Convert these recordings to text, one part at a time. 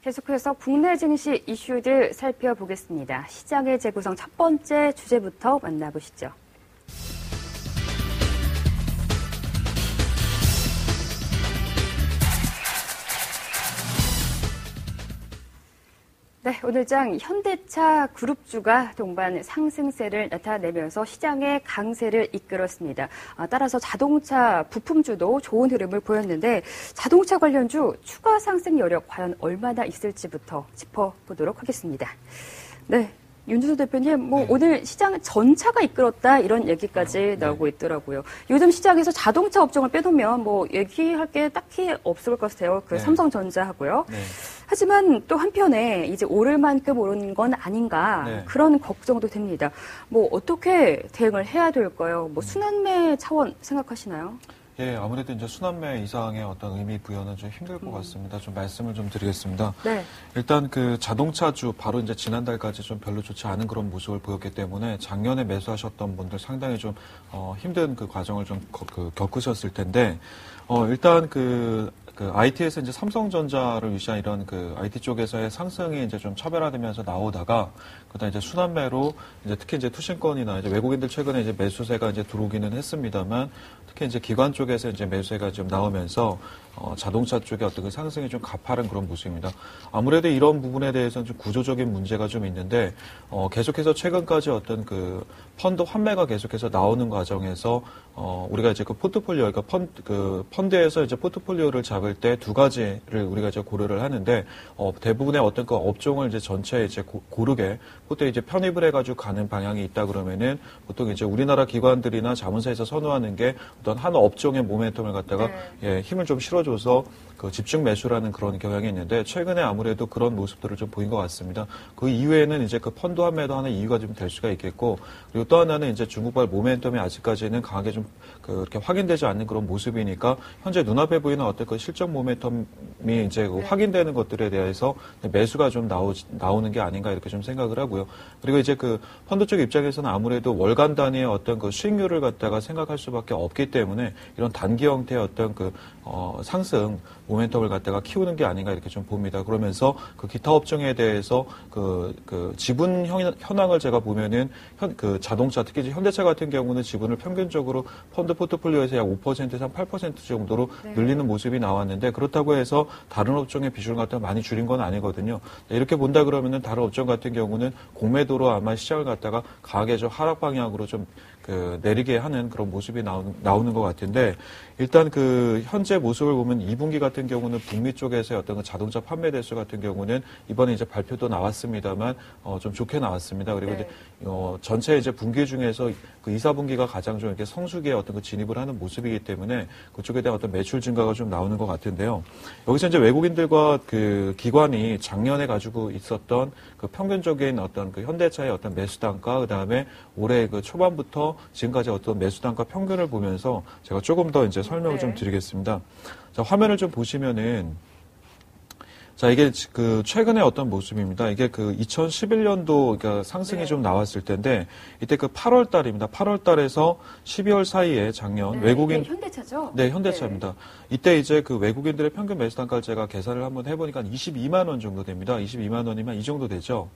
계속해서 국내 증시 이슈들 살펴보겠습니다. 시장의 재구성 첫 번째 주제부터 만나보시죠. 네, 오늘 장 현대차 그룹주가 동반 상승세를 나타내면서 시장의 강세를 이끌었습니다. 따라서 자동차 부품주도 좋은 흐름을 보였는데 자동차 관련주 추가 상승 여력 과연 얼마나 있을지부터 짚어보도록 하겠습니다. 네. 윤준수 대표님, 네. 오늘 시장 전차가 이끌었다 이런 얘기까지 나오고 있더라고요. 요즘 시장에서 자동차 업종을 빼놓으면 얘기할 게 딱히 없을 것 같아요. 네. 삼성전자하고요. 네. 하지만 또 한편에 이제 오를 만큼 오른 건 아닌가 네. 그런 걱정도 됩니다. 어떻게 대응을 해야 될까요? 순환매 차원 생각하시나요? 예, 아무래도 이제 순환매 이상의 어떤 의미 부여는 좀 힘들 것 같습니다. 좀 말씀을 좀 드리겠습니다. 네. 일단 그 자동차주 바로 이제 지난달까지 좀 별로 좋지 않은 그런 모습을 보였기 때문에 작년에 매수하셨던 분들 상당히 좀 힘든 그 과정을 좀 겪으셨을 텐데 일단 그 IT에서 이제 삼성전자를 위시한 이런 그 IT 쪽에서의 상승이 이제 좀 차별화되면서 나오다가 그다음 이제 순환매로 이제 특히 이제 투신권이나 이제 외국인들 최근에 이제 매수세가 이제 들어오기는 했습니다만 특히 이제 기관 쪽에서 이제 매수세가 좀 나오면서 자동차 쪽의 어떤 그 상승이 좀 가파른 그런 모습입니다. 아무래도 이런 부분에 대해서는 좀 구조적인 문제가 좀 있는데 계속해서 최근까지 어떤 그 펀드 환매가 계속해서 나오는 과정에서 우리가 이제 그 포트폴리오, 그러니까 펀드에서 이제 포트폴리오를 잡을 때 두 가지를 우리가 이제 고려를 하는데 대부분의 어떤 그 업종을 이제 전체에 이제 고르게 보통 이제 편입을 해가지고 가는 방향이 있다 그러면은 보통 이제 우리나라 기관들이나 자문사에서 선호하는 게 어떤 한 업종의 모멘텀을 갖다가 힘을 좀 실어줘서 그 집중 매수라는 그런 경향이 있는데 최근에 아무래도 그런 모습들을 좀 보인 것 같습니다. 그 이후에는 이제 그 펀드 환매도 하나 이유가 좀 될 수가 있겠고 그리고 또 하나는 이제 중국발 모멘텀이 아직까지는 강하게 좀 그렇게 확인되지 않는 그런 모습이니까 현재 눈앞에 보이는 어떤 그 실적 모멘텀이 이제 확인되는 것들에 대해서 매수가 좀 나오는 게 아닌가 이렇게 좀 생각을 하고요. 그리고 이제 그 펀드 쪽 입장에서는 아무래도 월간 단위의 어떤 그 수익률을 갖다가 생각할 수밖에 없기 때문에 이런 단기 형태의 어떤 그 상승 모멘텀을 갖다가 키우는 게 아닌가 이렇게 좀 봅니다. 그러면서 그 기타 업종에 대해서 그 지분 현황을 제가 보면은 그 자동차 특히 이제 현대차 같은 경우는 지분을 평균적으로 펀드 포트폴리오에서 약 5%에서 한 8% 정도로 늘리는 모습이 나왔는데 그렇다고 해서 다른 업종의 비중을 갖다가 많이 줄인 건 아니거든요. 이렇게 본다 그러면은 다른 업종 같은 경우는 공매도로 아마 시장을 갖다가 강하게 좀 하락 방향으로 좀 내리게 하는 그런 모습이 나오는 것 같은데 일단 그 현재 모습을 보면 2분기 같은 경우는 북미 쪽에서의 어떤 그 자동차 판매 대수 같은 경우는 이번에 이제 발표도 나왔습니다만 좀 좋게 나왔습니다. 그리고 이제 전체 이제 분기 중에서 그 2, 4분기가 가장 좀 이렇게 성수기에 어떤 그 진입을 하는 모습이기 때문에 그쪽에 대한 어떤 매출 증가가 좀 나오는 것 같은데요. 여기서 이제 외국인들과 그 기관이 작년에 가지고 있었던 그 평균적인 어떤 그 현대차의 어떤 매수 단가 그다음에 올해 그 초반부터 지금까지 어떤 매수 단가 평균을 보면서 제가 조금 더 이제 설명을 좀 드리겠습니다. 자, 화면을 좀 보시면은 자, 이게 그 최근에 어떤 모습입니다. 이게 그 2011년도 그러니까 상승이 좀 나왔을 텐데 이때 그 8월 달입니다. 8월 달에서 12월 사이에 작년 외국인 현대차죠? 네, 현대차입니다. 이때 이제 그 외국인들의 평균 매수 단가를 제가 계산을 한번 해보니까 22만 원 정도 됩니다. 22만 원이면 이 정도 되죠.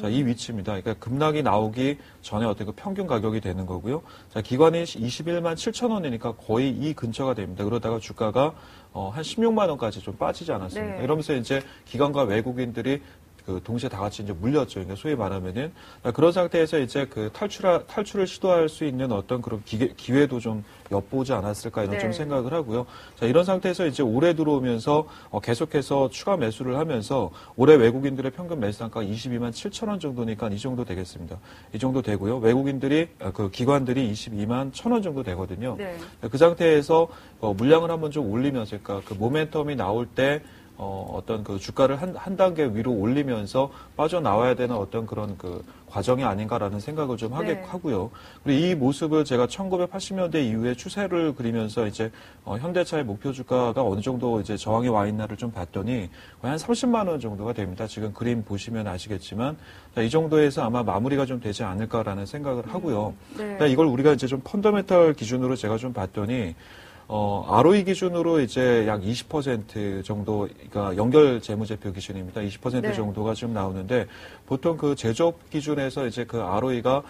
자, 이 위치입니다. 그러니까 급락이 나오기 전에 어떤 그 평균 가격이 되는 거고요. 자, 기관이 21만 7천 원이니까 거의 이 근처가 됩니다. 그러다가 주가가 한 16만 원까지 좀 빠지지 않았습니까? 이러면서 이제 기관과 외국인들이 그 동시에 다 같이 이제 물렸죠. 그러니까 소위 말하면은 그런 상태에서 이제 그 탈출을 시도할 수 있는 어떤 그런 기회도 좀 엿보지 않았을까 이런 좀 생각을 하고요. 자, 이런 상태에서 이제 올해 들어오면서 계속해서 추가 매수를 하면서 올해 외국인들의 평균 매수 단가가 22만 7천 원 정도니까 이 정도 되겠습니다. 이 정도 되고요. 외국인들이 그 기관들이 22만 1천 원 정도 되거든요. 그 상태에서 물량을 한번 좀 올리면서 그러니까 그 모멘텀이 나올 때 어떤 그 주가를 한 단계 위로 올리면서 빠져나와야 되는 어떤 그런 그 과정이 아닌가라는 생각을 좀 하고요. 그리고 이 모습을 제가 1980년대 이후에 추세를 그리면서 이제 현대차의 목표 주가가 어느 정도 이제 저항이 와 있나를 좀 봤더니 거의 한 30만 원 정도가 됩니다. 지금 그림 보시면 아시겠지만 이 정도에서 아마 마무리가 좀 되지 않을까라는 생각을 하고요. 이걸 우리가 이제 좀 펀더멘털 기준으로 제가 좀 봤더니 ROE 기준으로 이제 약 20% 정도, 그러니까 연결 재무제표 기준입니다. 20% 네. 정도가 지금 나오는데 보통 그 제조업 기준에서 이제 그 ROE가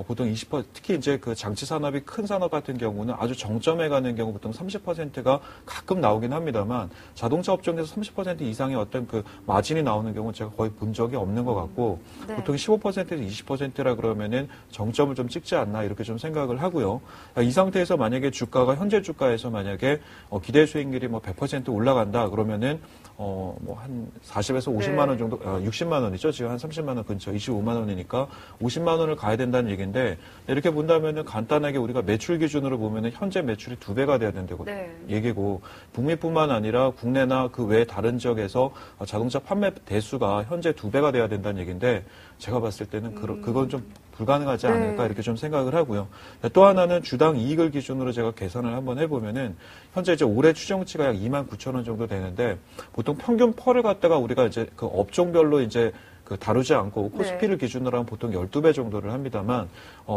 보통 20%, 특히 이제 그 장치 산업이 큰 산업 같은 경우는 아주 정점에 가는 경우 보통 30%가 가끔 나오긴 합니다만 자동차 업종에서 30% 이상의 어떤 그 마진이 나오는 경우는 제가 거의 본 적이 없는 것 같고 네. 보통 15%에서 20%라 그러면은 정점을 좀 찍지 않나 이렇게 좀 생각을 하고요. 이 상태에서 만약에 주가가 현재 주가에서 만약에 기대 수익률이 뭐 100% 올라간다 그러면은 뭐 한 40에서 50만 원 정도, 60만 원이죠. 지금 한 30만 원 근처, 25만 원이니까 50만 원을 가야 된다는 얘기인데 이렇게 본다면은 간단하게 우리가 매출 기준으로 보면은 현재 매출이 2배가 돼야 된다고 얘기고 북미뿐만 아니라 국내나 그 외 다른 지역에서 자동차 판매 대수가 현재 2배가 돼야 된다는 얘기인데 제가 봤을 때는 그건 좀 불가능하지 않을까 이렇게 좀 생각을 하고요. 또 하나는 주당 이익을 기준으로 제가 계산을 한번 해보면은 현재 이제 올해 추정치가 약 29,000원 정도 되는데 보통 평균 펄을 갖다가 우리가 이제 그 업종별로 이제 그 다루지 않고 코스피를 기준으로 하면 보통 12배 정도를 합니다만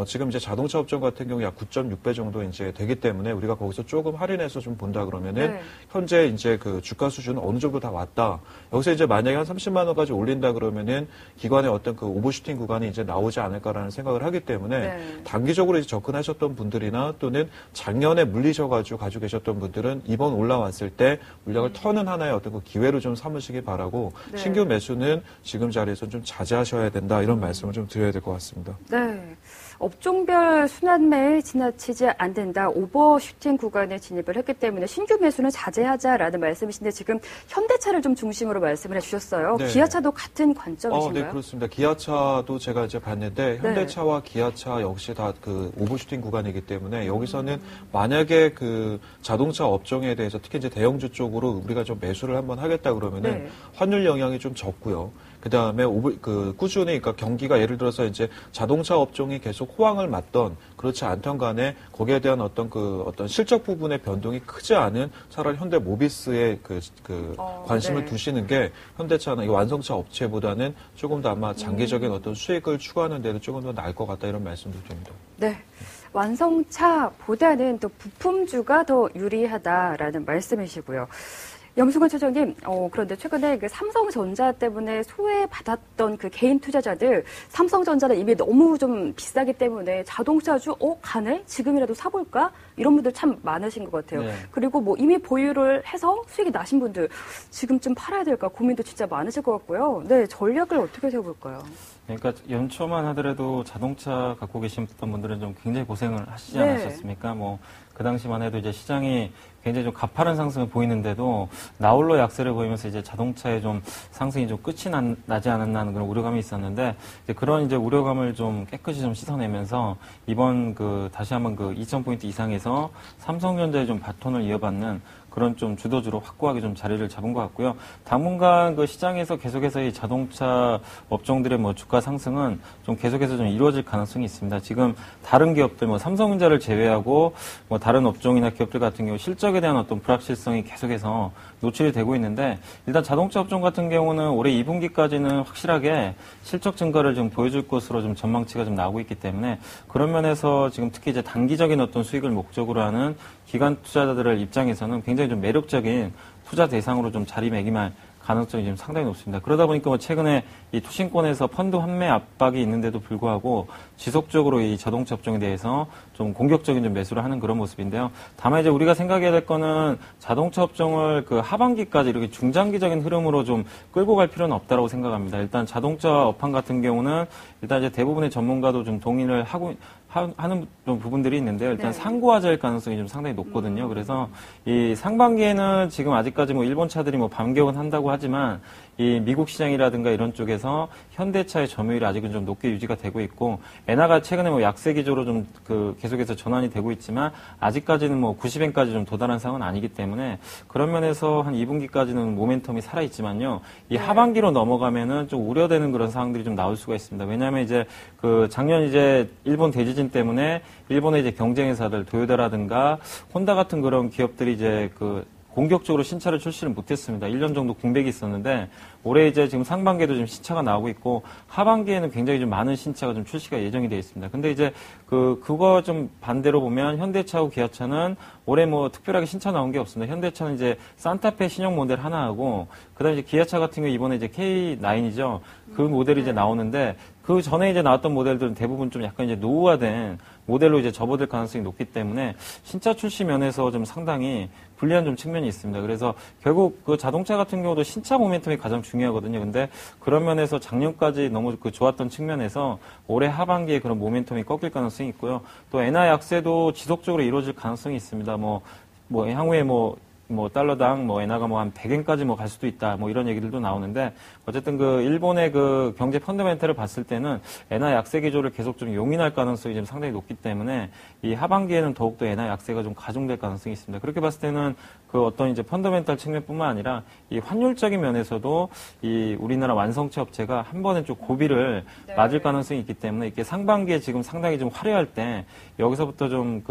지금 이제 자동차 업종 같은 경우 약 9.6배 정도 이제 되기 때문에 우리가 거기서 조금 할인해서 좀 본다 그러면은 현재 이제 그 주가 수준은 어느 정도 다 왔다. 여기서 이제 만약에 한 30만 원까지 올린다 그러면은 기관의 어떤 그 오버슈팅 구간이 이제 나오지 않을까라는 생각을 하기 때문에 단기적으로 이제 접근하셨던 분들이나 또는 작년에 물리셔가지고 가지고 계셨던 분들은 이번 올라왔을 때 물량을 터는 하나의 어떤 그 기회로 좀 삼으시기 바라고 신규 매수는 지금 자리에서 좀 자제하셔야 된다 이런 말씀을 좀 드려야 될 것 같습니다. 네. 업종별 순환매에 지나치지 않는다. 오버슈팅 구간에 진입을 했기 때문에 신규 매수는 자제하자라는 말씀이신데 지금 현대차를 좀 중심으로 말씀을 해주셨어요. 네. 기아차도 같은 관점이신가요? 네, 그렇습니다. 기아차도 제가 이제 봤는데 현대차와 기아차 역시 다 그 오버슈팅 구간이기 때문에 여기서는 만약에 그 자동차 업종에 대해서 특히 이제 대형주 쪽으로 우리가 좀 매수를 한번 하겠다 그러면은 환율 영향이 좀 적고요. 그 다음에 꾸준히, 그러니까 경기가 예를 들어서 이제 자동차 업종이 계속 호황을 맞던 그렇지 않던 간에 거기에 대한 어떤 실적 부분의 변동이 크지 않은 차라리 현대 모비스의 관심을 두시는 게 현대차나 이 완성차 업체보다는 조금 더 아마 장기적인 어떤 수익을 추구하는 데도 조금 더 나을 것 같다 이런 말씀도 드립니다. 네. 완성차보다는 또 부품주가 더 유리하다라는 말씀이시고요. 염승환 차장님, 그런데 최근에 그 삼성전자 때문에 소외받았던 그 개인 투자자들, 삼성전자는 이미 너무 좀 비싸기 때문에 자동차주, 가네? 지금이라도 사볼까? 이런 분들 참 많으신 것 같아요. 그리고 뭐 이미 보유를 해서 수익이 나신 분들, 지금쯤 팔아야 될까 고민도 진짜 많으실 것 같고요. 네, 전략을 어떻게 세워볼까요? 그러니까 연초만 하더라도 자동차 갖고 계셨던 분들은 좀 굉장히 고생을 하시지 않았었습니까? 뭐, 그 당시만 해도 이제 시장이 굉장히 좀 가파른 상승을 보이는데도 나홀로 약세를 보이면서 이제 자동차의 좀 상승이 좀 끝이 나지 않았나 하는 그런 우려감이 있었는데 이제 그런 이제 우려감을 좀 깨끗이 좀 씻어내면서 이번 다시 한번 2,000포인트 이상에서 삼성전자의 좀 바톤을 이어받는 그런 좀 주도주로 확고하게 좀 자리를 잡은 것 같고요. 당분간 그 시장에서 계속해서 이 자동차 업종들의 뭐 주가 상승은 좀 계속해서 좀 이루어질 가능성이 있습니다. 지금 다른 기업들 뭐 삼성전자를 제외하고 뭐 다른 업종이나 기업들 같은 경우 실적에 대한 어떤 불확실성이 계속해서 노출이 되고 있는데 일단 자동차 업종 같은 경우는 올해 2분기까지는 확실하게 실적 증가를 좀 보여줄 것으로 좀 전망치가 좀 나오고 있기 때문에 그런 면에서 지금 특히 이제 단기적인 어떤 수익을 목적으로 하는 기관 투자자들의 입장에서는 굉장히 좀 매력적인 투자 대상으로 좀 자리매김할 가능성이 지금 상당히 높습니다. 그러다 보니까 뭐 최근에 이 투신권에서 펀드 환매 압박이 있는데도 불구하고 지속적으로 이 자동차 업종에 대해서 좀 공격적인 좀 매수를 하는 그런 모습인데요. 다만 이제 우리가 생각해야 될 거는 자동차 업종을 하반기까지 이렇게 중장기적인 흐름으로 좀 끌고 갈 필요는 없다라고 생각합니다. 일단 자동차 업황 같은 경우는 일단 이제 대부분의 전문가도 좀 동의를 하는 좀 부분들이 있는데요. 일단 상고화될 가능성이 좀 상당히 높거든요. 그래서 이 상반기에는 지금 아직까지 뭐 일본 차들이 뭐 반격은 한다고 하지만 이 미국 시장이라든가 이런 쪽에서 현대차의 점유율이 아직은 좀 높게 유지가 되고 있고 엔화가 최근에 뭐 약세 기조로 좀 계속해서 전환이 되고 있지만 아직까지는 뭐 90엔까지 좀 도달한 상황은 아니기 때문에 그런 면에서 한 2분기까지는 모멘텀이 살아 있지만요. 이 하반기로 넘어가면은 좀 우려되는 그런 상황들이 좀 나올 수가 있습니다. 왜냐하면 이제 작년 이제 일본 대지진 때문에 일본의 이제 경쟁 회사들 도요타라든가 혼다 같은 그런 기업들이 이제 공격적으로 신차를 출시를 못했습니다. 1년 정도 공백이 있었는데 올해 이제 지금 상반기에도 지금 신차가 나오고 있고 하반기에는 굉장히 좀 많은 신차가 좀 출시가 예정이 되어 있습니다. 근데 이제 그거 좀 반대로 보면 현대차하고 기아차는 올해 뭐 특별하게 신차 나온 게 없습니다. 현대차는 이제 산타페 신형 모델 하나 하고 그다음에 이제 기아차 같은 경우 이번에 이제 K9이죠. 그 모델이 이제 나오는데 그 전에 이제 나왔던 모델들은 대부분 좀 약간 이제 노후화된 모델로 이제 접어들 가능성이 높기 때문에 신차 출시 면에서 좀 상당히 불리한 좀 측면이 있습니다. 그래서 결국 그 자동차 같은 경우도 신차 모멘텀이 가장 중요하거든요. 근데 그런 면에서 작년까지 너무 그 좋았던 측면에서 올해 하반기에 그런 모멘텀이 꺾일 가능성이 있고요. 또 엔화 약세도 지속적으로 이루어질 가능성이 있습니다. 뭐 향후에 뭐 달러당 엔화가 한 100엔까지 갈 수도 있다. 이런 얘기들도 나오는데 어쨌든 그 일본의 그 경제 펀더멘털을 봤을 때는 엔화 약세 기조를 계속 좀 용인할 가능성이 좀 상당히 높기 때문에 이 하반기에는 더욱더 엔화 약세가 좀 가중될 가능성이 있습니다. 그렇게 봤을 때는 그 어떤 이제 펀더멘털 측면뿐만 아니라 이 환율적인 면에서도 이 우리나라 완성차 업체가 한 번에 좀 고비를 맞을 가능성이 있기 때문에 이게 상반기에 지금 상당히 좀 화려할 때 여기서부터 좀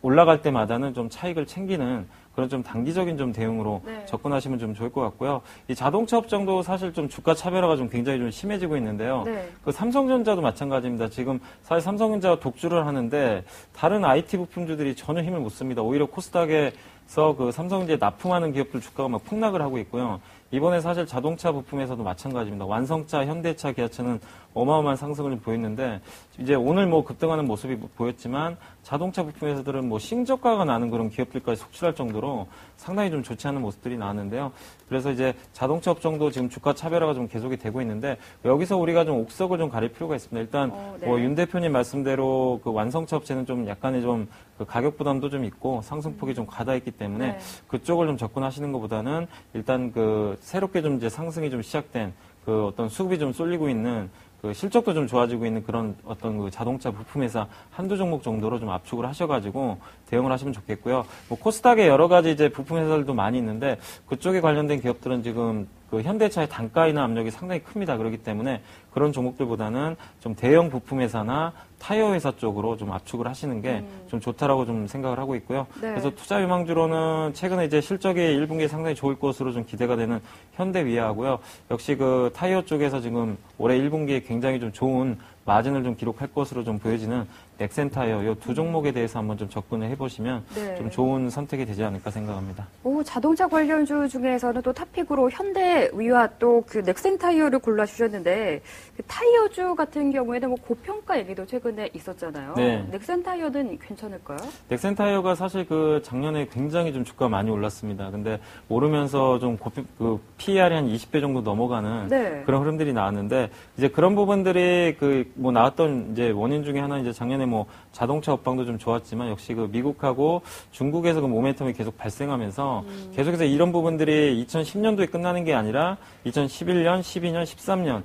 올라갈 때마다는 좀 차익을 챙기는 그런 좀 단기적인 좀 대응으로 접근하시면 좀 좋을 것 같고요. 이 자동차 업종도 사실 좀 주가 차별화가 좀 굉장히 좀 심해지고 있는데요. 그 삼성전자도 마찬가지입니다. 지금 사실 삼성전자가 독주를 하는데 다른 IT 부품주들이 전혀 힘을 못 씁니다. 오히려 코스닥에서 그 삼성전자에 납품하는 기업들 주가가 막 폭락을 하고 있고요. 이번에 사실 자동차 부품에서도 마찬가지입니다. 완성차, 현대차, 기아차는 어마어마한 상승을 좀 보였는데 이제 오늘 급등하는 모습이 보였지만 자동차 부품에서들은 신저가가 나는 그런 기업들까지 속출할 정도로 상당히 좀 좋지 않은 모습들이 나왔는데요. 그래서 이제 자동차 업종도 지금 주가 차별화가 좀 계속이 되고 있는데 여기서 우리가 좀 옥석을 좀 가릴 필요가 있습니다. 일단 윤 대표님 말씀대로 그 완성차 업체는 좀 약간의 좀 그 가격 부담도 좀 있고 상승폭이 좀 가다 있기 때문에 그쪽을 좀 접근하시는 것보다는 일단 그 새롭게 좀 이제 상승이 좀 시작된 그 어떤 수급이 좀 쏠리고 있는 그 실적도 좀 좋아지고 있는 그런 어떤 그 자동차 부품 회사 한두 종목 정도로 좀 압축을 하셔가지고 대응을 하시면 좋겠고요. 코스닥에 여러 가지 이제 부품 회사들도 많이 있는데 그쪽에 관련된 기업들은 지금 그 현대차의 단가 인하 압력이 상당히 큽니다. 그렇기 때문에 그런 종목들보다는 좀 대형 부품 회사나 타이어 회사 쪽으로 좀 압축을 하시는 게 좀 좋다라고 좀 생각을 하고 있고요. 그래서 투자 유망주로는 최근에 이제 실적이 1분기에 상당히 좋을 것으로 좀 기대가 되는 현대위아하고요. 역시 그 타이어 쪽에서 지금 올해 1분기에 굉장히 좀 좋은 마진을 좀 기록할 것으로 좀 보여지는 넥센타이어 이 두 종목에 대해서 한번 좀 접근을 해보시면 좀 좋은 선택이 되지 않을까 생각합니다. 자동차 관련주 중에서는 또 탑픽으로 현대위와 또 그 넥센타이어를 골라주셨는데 그 타이어주 같은 경우에는 고평가 얘기도 최근에 있었잖아요. 넥센타이어는 괜찮을까요? 넥센타이어가 사실 그 작년에 굉장히 좀 주가가 많이 올랐습니다. 근데 오르면서 좀 그 PER이 한 20배 정도 넘어가는 그런 흐름들이 나왔는데 이제 그런 부분들이 나왔던 이제 원인 중에 하나 이제 작년에 자동차 업황도 좀 좋았지만 역시 그 미국하고 중국에서 그 모멘텀이 계속 발생하면서 계속해서 이런 부분들이 2010년도에 끝나는 게 아니라 2011년, 12년, 13년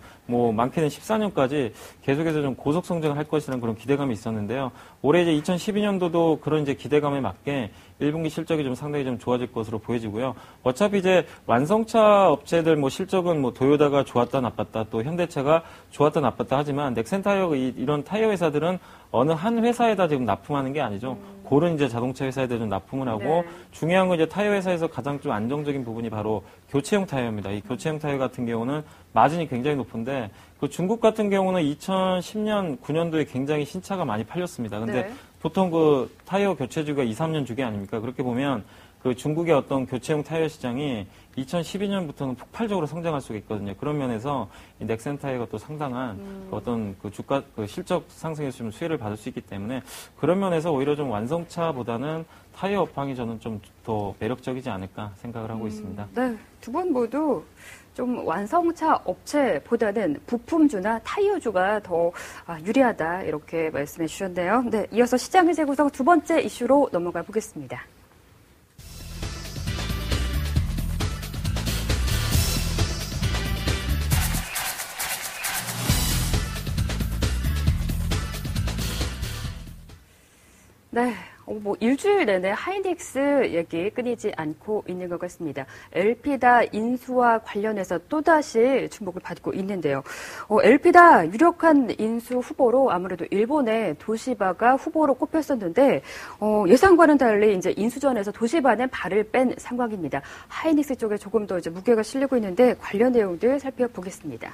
많게는 14년까지 계속해서 좀 고속 성장을 할 것이라는 그런 기대감이 있었는데요. 올해 이제 2012년도도 그런 이제 기대감에 맞게 1분기 실적이 좀 상당히 좀 좋아질 것으로 보여지고요. 어차피 이제 완성차 업체들 실적은 도요다가 좋았다 나빴다 또 현대차가 좋았다 나빴다 하지만 넥센타이어 이런 타이어 회사들은 어느 한 회사에다 지금 납품하는 게 아니죠. 고른 이제 자동차 회사에다 좀 납품을 하고 중요한 건 이제 타이어 회사에서 가장 좀 안정적인 부분이 바로 교체용 타이어입니다. 이 교체용 타이어 같은 경우는 마진이 굉장히 높은데 그 중국 같은 경우는 2010년, 9년도에 굉장히 신차가 많이 팔렸습니다. 근데 보통 그 타이어 교체주가 2, 3년 주기 아닙니까? 그렇게 보면 그 중국의 어떤 교체용 타이어 시장이 2012년부터는 폭발적으로 성장할 수가 있거든요. 그런 면에서 이 넥센타이어가 또 상당한 어떤 그 주가, 그 실적 상승에서 좀 수혜를 받을 수 있기 때문에 그런 면에서 오히려 좀 완성차보다는 타이어 업황이 저는 좀 더 매력적이지 않을까 생각을 하고 있습니다. 네, 두 분 모두 좀 완성차 업체보다는 부품주나 타이어주가 더 유리하다 이렇게 말씀해 주셨네요. 네, 이어서 시장의 재구성 두 번째 이슈로 넘어가 보겠습니다. 네, 뭐 일주일 내내 하이닉스 얘기 끊이지 않고 있는 것 같습니다. 엘피다 인수와 관련해서 또다시 주목을 받고 있는데요. 엘피다 유력한 인수 후보로 아무래도 일본의 도시바가 후보로 꼽혔었는데 예상과는 달리 이제 인수전에서 도시바는 발을 뺀 상황입니다. 하이닉스 쪽에 조금 더 이제 무게가 실리고 있는데 관련 내용들 살펴보겠습니다.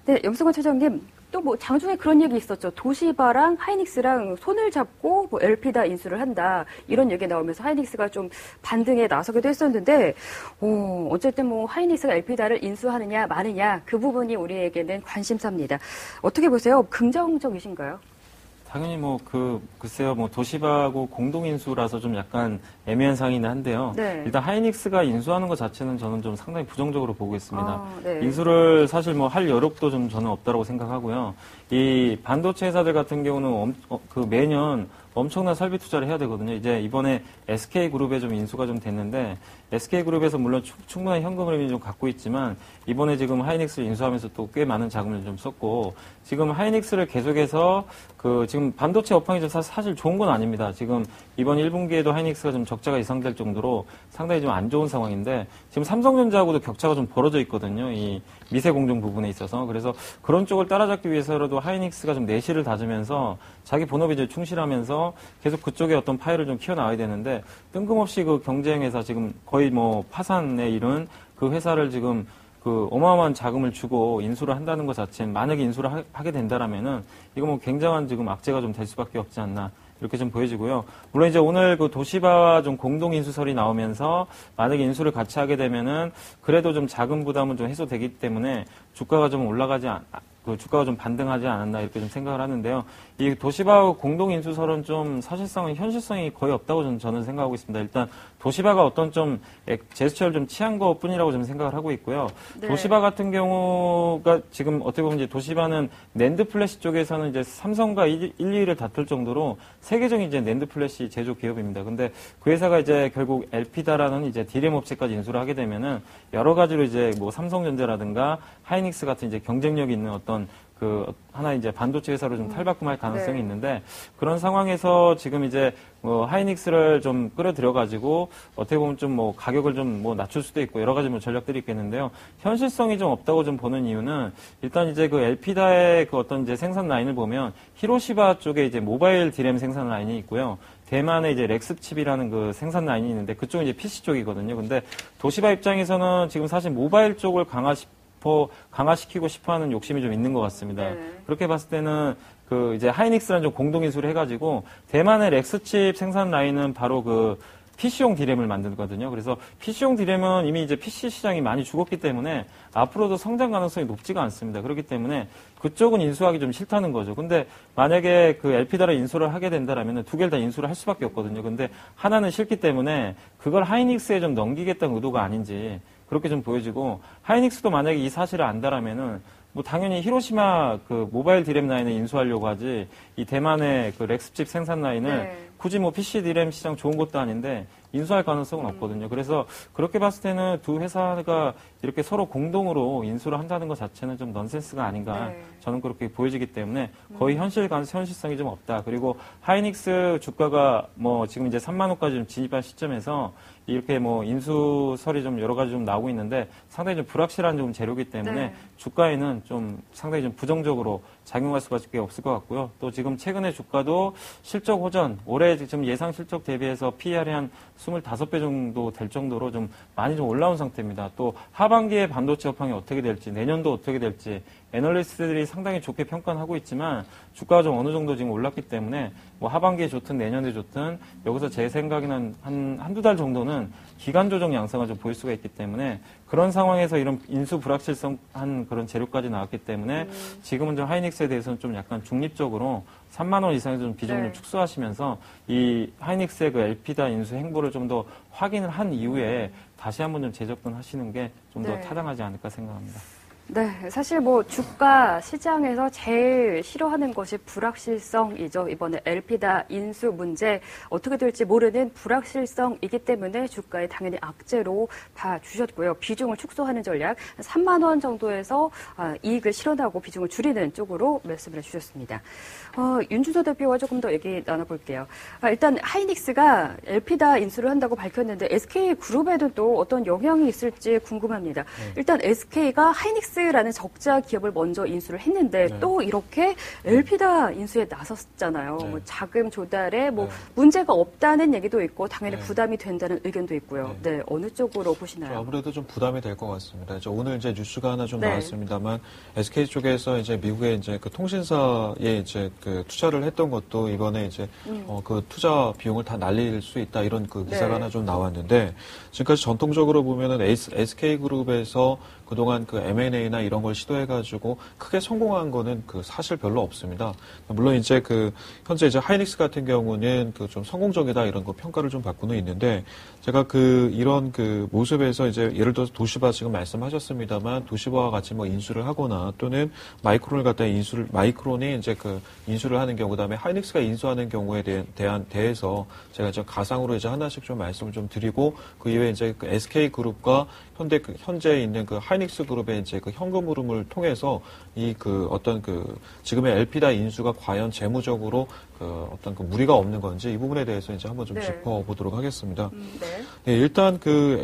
네, 염승원 차장님, 또 뭐 장중에 그런 얘기 있었죠. 도시바랑 하이닉스랑 손을 잡고 뭐 엘피다 인수를 한다. 이런 얘기 나오면서 하이닉스가 좀 반등에 나서기도 했었는데, 어쨌든 뭐 하이닉스가 엘피다를 인수하느냐 마느냐 그 부분이 우리에게는 관심사입니다. 어떻게 보세요? 긍정적이신가요? 당연히 글쎄요, 도시바하고 공동인수라서 좀 약간 애매한 상황이긴 한데요. 네. 일단 하이닉스가 인수하는 것 자체는 저는 좀 상당히 부정적으로 보고 있습니다. 네. 인수를 사실 할 여력도 좀 저는 없다고 생각하고요. 이 반도체 회사들 같은 경우는 매년 엄청난 설비 투자를 해야 되거든요. 이제 이번에 SK그룹에 좀 인수가 좀 됐는데, SK그룹에서 물론 충분한 현금 흐름이 좀 갖고 있지만, 이번에 지금 하이닉스를 인수하면서 또 꽤 많은 자금을 좀 썼고, 지금 하이닉스를 계속해서 지금 반도체 업황이 좀 사실 좋은 건 아닙니다. 지금 이번 1분기에도 하이닉스가 좀 적자가 예상될 정도로 상당히 좀 안 좋은 상황인데, 지금 삼성전자하고도 격차가 좀 벌어져 있거든요. 이 미세 공정 부분에 있어서. 그래서 그런 쪽을 따라잡기 위해서라도 하이닉스가 좀 내실을 다지면서 자기 본업에 이제 충실하면서 계속 그쪽에 어떤 파일을 좀 키워나가야 되는데, 뜬금없이 그 경쟁회사 지금 거의 파산에 이른 그 회사를 지금 어마어마한 자금을 주고 인수를 한다는 것 자체는, 만약에 인수를 하게 된다라면은 이거 굉장한 지금 악재가 좀 될 수밖에 없지 않나, 이렇게 좀 보여지고요. 물론 이제 오늘 도시바와 좀 공동 인수설이 나오면서 만약에 인수를 같이 하게 되면은 그래도 좀 자금 부담은 좀 해소되기 때문에 주가가 좀 주가가 좀 반등하지 않았나, 이렇게 좀 생각을 하는데요. 이 도시바하고 공동 인수설은 좀 사실상은 현실성이 거의 없다고 저는 생각하고 있습니다. 일단 도시바가 어떤 좀 제스처를 좀 취한 것 뿐이라고 좀 생각을 하고 있고요. 네. 도시바 같은 경우가 지금 어떻게 보면 이제 도시바는 낸드 플래시 쪽에서는 이제 삼성과 1, 2위를 다툴 정도로 세계적인 이제 낸드 플래시 제조 기업입니다. 근데 그 회사가 이제 결국 엘피다라는 이제 디램 업체까지 인수를 하게 되면은 여러 가지로 이제 삼성전자라든가 하이닉스 같은 이제 경쟁력이 있는 어떤 하나 이제 반도체 회사로 좀 탈바꿈할 가능성이 있는데, 그런 상황에서 지금 이제 하이닉스를 좀 끌어들여가지고 어떻게 보면 좀 가격을 좀 낮출 수도 있고 여러 가지 전략들이 있겠는데요. 현실성이 좀 없다고 좀 보는 이유는, 일단 이제 엘피다의 어떤 이제 생산 라인을 보면 히로시바 쪽에 이제 모바일 디램 생산 라인이 있고요. 대만에 이제 렉스칩이라는 생산 라인이 있는데, 그쪽은 이제 PC 쪽이거든요. 근데 도시바 입장에서는 지금 사실 모바일 쪽을 강화시키고 싶어 하는 욕심이 좀 있는 것 같습니다. 네. 그렇게 봤을 때는 이제 하이닉스랑 좀 공동인수를 해가지고 대만의 렉스칩 생산 라인은 바로 PC용 디램을 만들거든요. 그래서 PC용 디램은 이미 이제 PC 시장이 많이 죽었기 때문에 앞으로도 성장 가능성이 높지가 않습니다. 그렇기 때문에 그쪽은 인수하기 좀 싫다는 거죠. 근데 만약에 엘피다를 인수를 하게 된다라면 두 개를 다 인수를 할 수밖에 없거든요. 근데 하나는 싫기 때문에 그걸 하이닉스에 좀 넘기겠다는 의도가 아닌지, 그렇게 좀 보여지고, 하이닉스도 만약에 이 사실을 안다라면은 당연히 히로시마 모바일 디램 라인을 인수하려고 하지, 이 대만의 렉스칩 생산 라인을 굳이 PC 디램 시장 좋은 것도 아닌데 인수할 가능성은 없거든요. 그래서 그렇게 봤을 때는 두 회사가 이렇게 서로 공동으로 인수를 한다는 것 자체는 좀 넌센스가 아닌가, 저는 그렇게 보여지기 때문에 거의 현실성이 좀 없다. 그리고 하이닉스 주가가 지금 이제 3만 원까지 좀 진입한 시점에서 이렇게 인수설이 좀 여러 가지 좀 나오고 있는데 상당히 좀 불확실한 좀 재료이기 때문에 주가에는 좀 상당히 좀 부정적으로 작용할 수밖에 없을 것 같고요. 또 지금 최근에 주가도 실적 호전, 올해 지금 예상 실적 대비해서 PER이 한 25배 정도 될 정도로 좀 많이 좀 올라온 상태입니다. 또 하반기에 반도체 업황이 어떻게 될지, 내년도 어떻게 될지 애널리스트들이 상당히 좋게 평가하고 있지만 주가가 좀 어느 정도 지금 올랐기 때문에 하반기에 좋든 내년에 좋든 여기서 제 생각에는 한두 달 정도는 기간 조정 양상을 좀 보일 수가 있기 때문에, 그런 상황에서 이런 인수 불확실성한 그런 재료까지 나왔기 때문에 지금은 좀 하이닉스에 대해서는 좀 약간 중립적으로 3만 원 이상에서 좀 비중을 좀 축소하시면서 이 하이닉스의 엘피다 인수 행보를 좀 더 확인을 한 이후에 다시 한번 좀 재접근하시는 게 좀 더 타당하지 않을까 생각합니다. 네, 사실 뭐 주가 시장에서 제일 싫어하는 것이 불확실성이죠. 이번에 엘피다 인수 문제 어떻게 될지 모르는 불확실성이기 때문에 주가에 당연히 악재로 봐주셨고요. 비중을 축소하는 전략 3만 원 정도에서 이익을 실현하고 비중을 줄이는 쪽으로 말씀을 해주셨습니다. 윤준서 대표와 조금 더 얘기 나눠볼게요. 일단 하이닉스가 엘피다 인수를 한다고 밝혔는데 SK그룹에도 또 어떤 영향이 있을지 궁금합니다. 일단 SK가 하이닉스라는 적자 기업을 먼저 인수를 했는데 또 이렇게 엘피다 인수에 나섰잖아요. 뭐 자금 조달에 뭐 문제가 없다는 얘기도 있고 당연히 부담이 된다는 의견도 있고요. 네, 어느 쪽으로 보시나요? 아무래도 좀 부담이 될 것 같습니다. 오늘 이제 뉴스가 하나 좀 나왔습니다만 SK 쪽에서 이제 미국의 이제 그 통신사에 이제 그 투자를 했던 것도 이번에 이제 그 투자 비용을 다 날릴 수 있다 이런 그 기사가 하나 좀 나왔는데 지금까지 전통적으로 보면은 SK그룹에서 그동안 그 M&A나 이런 걸 시도해가지고 크게 성공한 거는 그 사실 별로 없습니다. 물론 이제 그 현재 이제 하이닉스 같은 경우는 그 좀 성공적이다 이런 거 평가를 좀 받고는 있는데 제가 그 이런 그 모습에서 이제 예를 들어서 도시바 지금 말씀하셨습니다만 도시바와 같이 뭐 인수를 하거나 또는 마이크론을 갖다 마이크론이 이제 그 인수를 하는 경우 그다음에 하이닉스가 인수하는 경우에 대해서 제가 이제 가상으로 이제 하나씩 좀 말씀을 좀 드리고 그 이외에 이제 그 SK 그룹과 현재 있는 그 하이닉스 그룹의 이제 그 현금 흐름을 통해서 이 그 어떤 그 지금의 엘피다 인수가 과연 재무적으로 그 어떤 그 무리가 없는 건지 이 부분에 대해서 이제 한번 좀 짚어보도록 하겠습니다. 네, 일단 그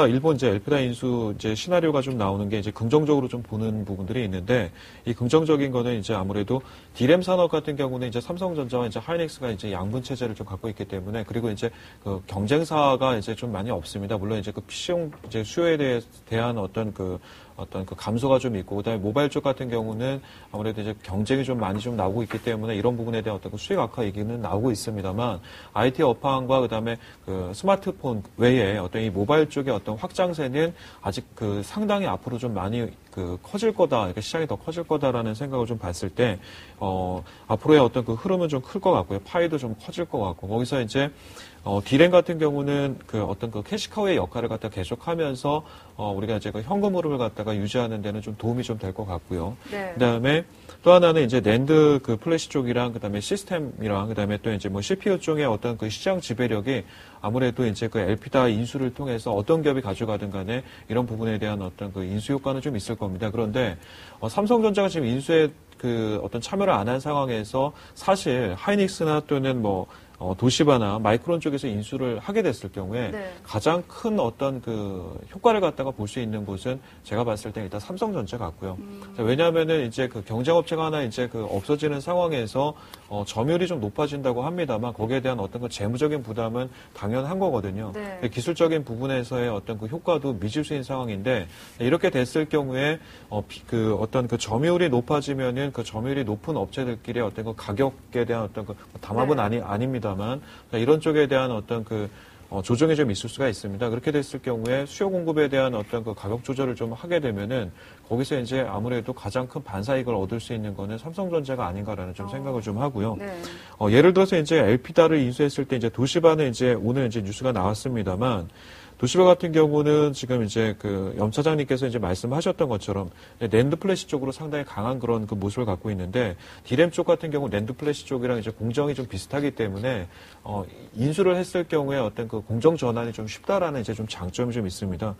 일본 이제 엘피다 인수 이제 시나리오가 좀 나오는 게 이제 긍정적으로 좀 보는 부분들이 있는데 이 긍정적인 거는 이제 아무래도 디램 산업 같은 경우는 이제 삼성전자와 이제 하이닉스가 이제 양분 체제를 좀 갖고 있기 때문에 그리고 이제 그 경쟁사가 이제 좀 많이 없습니다. 물론 이제 그 PC용 이제 수요에 대한 어떤 그 감소가 좀 있고, 그다음에 모바일 쪽 같은 경우는 아무래도 이제 경쟁이 좀 많이 좀 나오고 있기 때문에 이런 부분에 대한 어떤 그 수익 악화 얘기는 나오고 있습니다만, IT 업황과 그다음에 그 스마트폰 외에 어떤 이 모바일 쪽의 어떤 확장세는 아직 그 상당히 앞으로 좀 많이 그 커질 거다, 그러니까 시장이 더 커질 거다라는 생각을 좀 봤을 때, 앞으로의 어떤 그 흐름은 좀 클 것 같고요. 파이도 좀 커질 것 같고, 거기서 이제 디램 같은 경우는 그 어떤 그 캐시카우의 역할을 갖다 계속하면서 우리가 이제 그 현금 흐름을 갖다가 유지하는 데는 좀 도움이 좀 될 것 같고요. 네. 그다음에 또 하나는 이제 낸드 그 플래시 쪽이랑 그다음에 시스템이랑 그다음에 또 이제 뭐 CPU 쪽의 어떤 그 시장 지배력이 아무래도 이제 그 엘피다 인수를 통해서 어떤 기업이 가져가든 간에 이런 부분에 대한 어떤 그 인수 효과는 좀 있을 겁니다. 그런데 삼성전자가 지금 인수에 그 어떤 참여를 안 한 상황에서 사실 하이닉스나 또는 뭐 도시바나 마이크론 쪽에서 인수를 하게 됐을 경우에 가장 큰 어떤 그 효과를 갖다가 볼 수 있는 곳은 제가 봤을 때 일단 삼성전자 같고요. 왜냐하면은 이제 그 경쟁업체가 하나 이제 그 없어지는 상황에서 점유율이 좀 높아진다고 합니다만 거기에 대한 어떤 그 재무적인 부담은 당연한 거거든요. 기술적인 부분에서의 어떤 그 효과도 미지수인 상황인데 이렇게 됐을 경우에 그 어떤 그 점유율이 높아지면은 그 점유율이 높은 업체들끼리 어떤 그 가격에 대한 어떤 그 담합은 아닙니다. 다만 이런 쪽에 대한 어떤 그 조정이 좀 있을 수가 있습니다. 그렇게 됐을 경우에 수요 공급에 대한 어떤 그 가격 조절을 좀 하게 되면은 거기서 이제 아무래도 가장 큰 반사이익을 얻을 수 있는 거는 삼성전자가 아닌가라는 좀 생각을 좀 하고요. 예를 들어서 이제 엘피다를 인수했을 때 이제 도시바는 이제 오늘 이제 뉴스가 나왔습니다만 도시바 같은 경우는 지금 이제 그 염 차장님께서 이제 말씀하셨던 것처럼 낸드 플래시 쪽으로 상당히 강한 그런 그 모습을 갖고 있는데 디램 쪽 같은 경우 낸드 플래시 쪽이랑 이제 공정이 좀 비슷하기 때문에 인수를 했을 경우에 어떤 그 공정 전환이 좀 쉽다라는 이제 좀 장점이 좀 있습니다.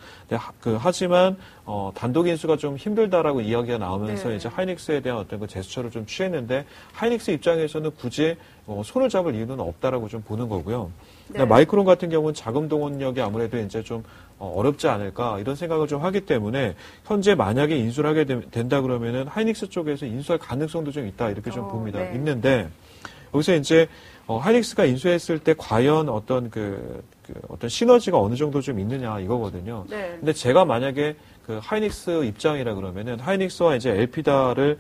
하지만 단독 인수가 좀 힘들다라고 이야기가 나오면서 이제 하이닉스에 대한 어떤 그 제스처를 좀 취했는데 하이닉스 입장에서는 굳이 손을 잡을 이유는 없다라고 좀 보는 거고요. 마이크론 같은 경우는 자금 동원력이 아무래도 이제 좀 어렵지 않을까 이런 생각을 좀 하기 때문에 현재 만약에 인수를 하게 된다 그러면은 하이닉스 쪽에서 인수할 가능성도 좀 있다 이렇게 좀 봅니다. 있는데 여기서 이제 하이닉스가 인수했을 때 과연 어떤 어떤 시너지가 어느 정도 좀 있느냐 이거거든요. 근데 제가 만약에 그 하이닉스 입장이라 그러면은 하이닉스와 이제 엘피다를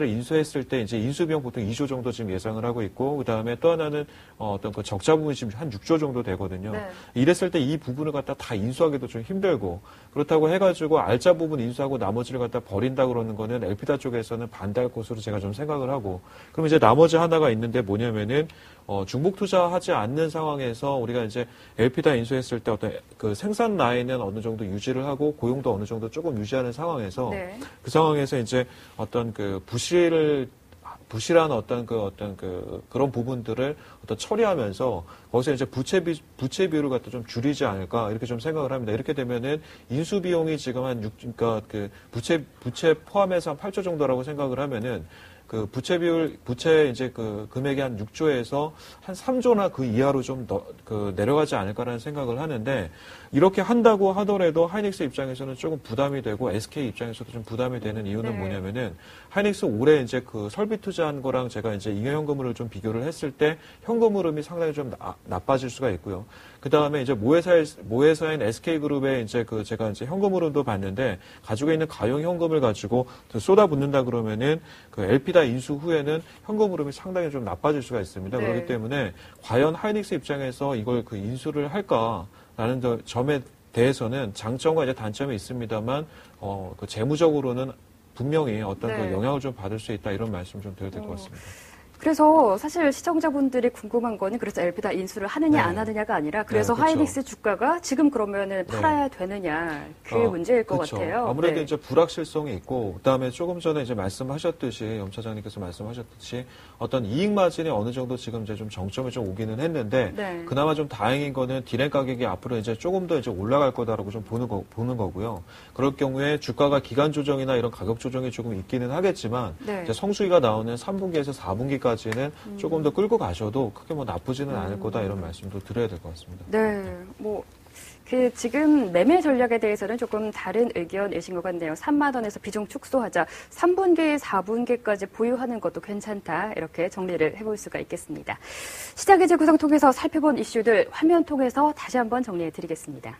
인수했을 때 이제 인수비용 보통 2조 정도 지금 예상을 하고 있고 그다음에 또 하나는 어떤 그 적자 부분이 지금 한 6조 정도 되거든요. 이랬을 때 이 부분을 갖다 다 인수하기도 좀 힘들고 그렇다고 해가지고 알짜 부분 인수하고 나머지를 갖다 버린다 그러는 거는 엘피다 쪽에서는 반대할 것으로 제가 좀 생각을 하고 그럼 이제 나머지 하나가 있는데 뭐냐면은 중복 투자하지 않는 상황에서 우리가 이제 LP다 인수했을 때 어떤 그 생산 라인은 어느 정도 유지를 하고 고용도 어느 정도 조금 유지하는 상황에서 네. 그 상황에서 이제 어떤 그 부실한 그런 부분들을 처리하면서 거기서 이제 부채 비율을 갖다 좀 줄이지 않을까 이렇게 좀 생각을 합니다. 이렇게 되면은 인수 비용이 지금 그러니까 그 부채 포함해서 한 8조 정도라고 생각을 하면은 그 부채 이제 그 금액이 한 6조에서 한 3조나 그 이하로 좀 내려가지 않을까라는 생각을 하는데 이렇게 한다고 하더라도 하이닉스 입장에서는 조금 부담이 되고 SK 입장에서도 좀 부담이 되는 이유는 네. 뭐냐면은 하이닉스 올해 이제 그 설비 투자한 거랑 제가 이제 잉여현금흐름을 좀 비교를 했을 때 현금 흐름이 상당히 좀 나빠질 수가 있고요. 그 다음에 이제 모회사인 SK그룹의 이제 제가 이제 현금 흐름도 봤는데 가지고 있는 가용 현금을 가지고 쏟아붓는다 그러면은 그 LP다 인수 후에는 현금 흐름이 상당히 좀 나빠질 수가 있습니다. 네. 그렇기 때문에 과연 하이닉스 입장에서 이걸 그 인수를 할까라는 점에 대해서는 장점과 이제 단점이 있습니다만 그 재무적으로는 분명히 어떤 네. 그 영향을 좀 받을 수 있다 이런 말씀 좀 드려야 될 것 같습니다. 그래서 사실 시청자분들이 궁금한 거는 그래서 LP다 인수를 하느냐 네. 안 하느냐가 아니라 그래서 네, 그렇죠. 하이닉스 주가가 지금 그러면은 네. 팔아야 되느냐 그 문제일 것 그렇죠. 같아요. 아무래도 네. 이제 불확실성이 있고 그다음에 조금 전에 이제 말씀하셨듯이 염 차장님께서 말씀하셨듯이 어떤 이익 마진이 어느 정도 지금 이제 좀 정점에 좀 오기는 했는데 네. 그나마 좀 다행인 거는 디램 가격이 앞으로 이제 조금 더 이제 올라갈 거다라고 좀 보는 거고요. 그럴 경우에 주가가 기간 조정이나 이런 가격 조정이 조금 있기는 하겠지만 네. 이제 성수기가 나오는 3분기에서 4분기까지는 조금 더 끌고 가셔도 크게 뭐 나쁘지는 않을 거다 이런 말씀도 드려야 될 것 같습니다. 네, 지금 매매 전략에 대해서는 조금 다른 의견이신 것 같네요. 3만 원에서 비중 축소하자. 3분기, 4분기까지 보유하는 것도 괜찮다. 이렇게 정리를 해볼 수가 있겠습니다. 시장의 재구성 통해서 살펴본 이슈들 화면 통해서 다시 한번 정리해 드리겠습니다.